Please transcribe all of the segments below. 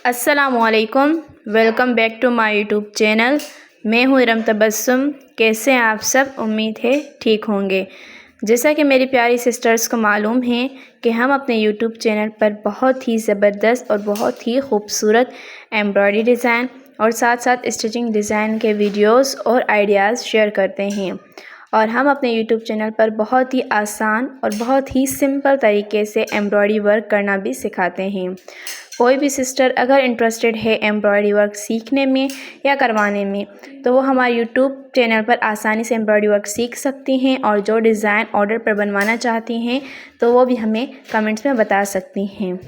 अस्सलामुअलैकुम, welcome back to my YouTube channel. मैं हूँ इरम तबस्सुम। कैसे हैं आप सब? उम्मीद है ठीक होंगे। जैसा कि मेरी प्यारी सिस्टर्स को मालूम है कि हम अपने यूट्यूब चैनल पर बहुत ही ज़बरदस्त और बहुत ही खूबसूरत एम्ब्रॉयडरी डिज़ाइन और साथ साथ स्टिचिंग डिज़ाइन के वीडियोस और आइडियाज़ शेयर करते हैं। और हम अपने यूट्यूब चैनल पर बहुत ही आसान और बहुत ही सिंपल तरीके से एम्ब्रॉयडरी वर्क करना भी सिखाते हैं। कोई भी सिस्टर अगर इंटरेस्टेड है एम्ब्रॉयडरी वर्क सीखने में या करवाने में, तो वो हमारे यूट्यूब चैनल पर आसानी से एम्ब्रॉयडरी वर्क सीख सकती हैं। और जो डिज़ाइन ऑर्डर पर बनवाना चाहती हैं तो वो भी हमें कमेंट्स में बता सकती हैं।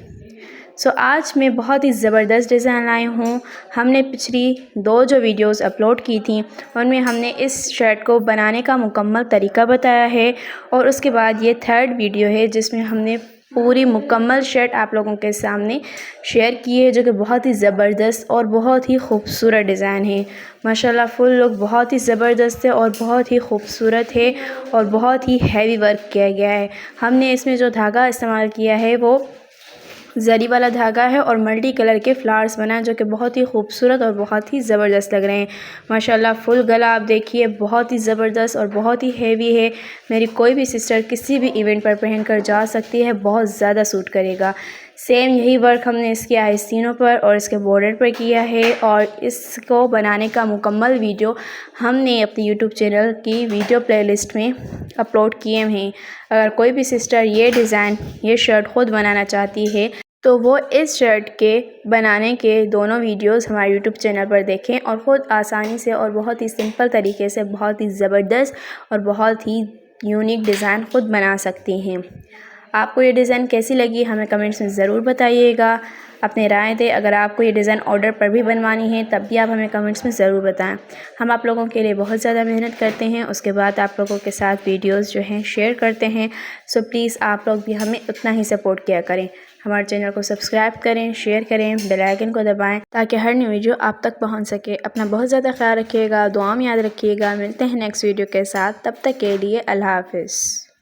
आज मैं बहुत ही ज़बरदस्त डिज़ाइन लाई हूँ। हमने पिछली 2 जो वीडियोस अपलोड की थी उनमें हमने इस शर्ट को बनाने का मुकम्मल तरीका बताया है, और उसके बाद ये 3rd वीडियो है जिसमें हमने पूरी मुकम्मल शर्ट आप लोगों के सामने शेयर की है, जो कि बहुत ही ज़बरदस्त और बहुत ही खूबसूरत डिज़ाइन है। माशाल्लाह फुल लुक बहुत ही ज़बरदस्त है और बहुत ही खूबसूरत है और बहुत ही हैवी वर्क किया गया है। हमने इसमें जो धागा इस्तेमाल किया है वो जरी वाला धागा है और मल्टी कलर के फ्लावर्स बनाए, जो कि बहुत ही खूबसूरत और बहुत ही ज़बरदस्त लग रहे हैं। माशाल्लाह फुल गला आप देखिए, बहुत ही ज़बरदस्त और बहुत ही हैवी है। मेरी कोई भी सिस्टर किसी भी इवेंट पर पहन कर जा सकती है, बहुत ज़्यादा सूट करेगा। सेम यही वर्क हमने इसके आस्तीनों पर और इसके बॉर्डर पर किया है, और इसको बनाने का मुकम्मल वीडियो हमने अपने यूट्यूब चैनल की वीडियो प्लेलिस्ट में अपलोड किए हैं। अगर कोई भी सिस्टर ये डिज़ाइन ये शर्ट ख़ुद बनाना चाहती है तो वो इस शर्ट के बनाने के दोनों वीडियोस हमारे यूट्यूब चैनल पर देखें और ख़ुद आसानी से और बहुत ही सिंपल तरीके से बहुत ही ज़बरदस्त और बहुत ही यूनिक डिज़ाइन ख़ुद बना सकती हैं। आपको ये डिज़ाइन कैसी लगी हमें कमेंट्स में ज़रूर बताइएगा, अपनी राय दें। अगर आपको ये डिज़ाइन ऑर्डर पर भी बनवानी है तब भी आप हमें कमेंट्स में ज़रूर बताएं। हम आप लोगों के लिए बहुत ज़्यादा मेहनत करते हैं, उसके बाद आप लोगों के साथ वीडियोस जो हैं शेयर करते हैं। प्लीज़ आप लोग भी हमें उतना ही सपोर्ट किया करें। हमारे चैनल को सब्सक्राइब करें, शेयर करें, बेल आइकन को दबाएं ताकि हर न्यू वीडियो आप तक पहुंच सके। अपना बहुत ज़्यादा ख्याल रखिएगा, दुआ में याद रखिएगा। मिलते हैं नेक्स्ट वीडियो के साथ, तब तक के लिए अल्लाह हाफ़िज़।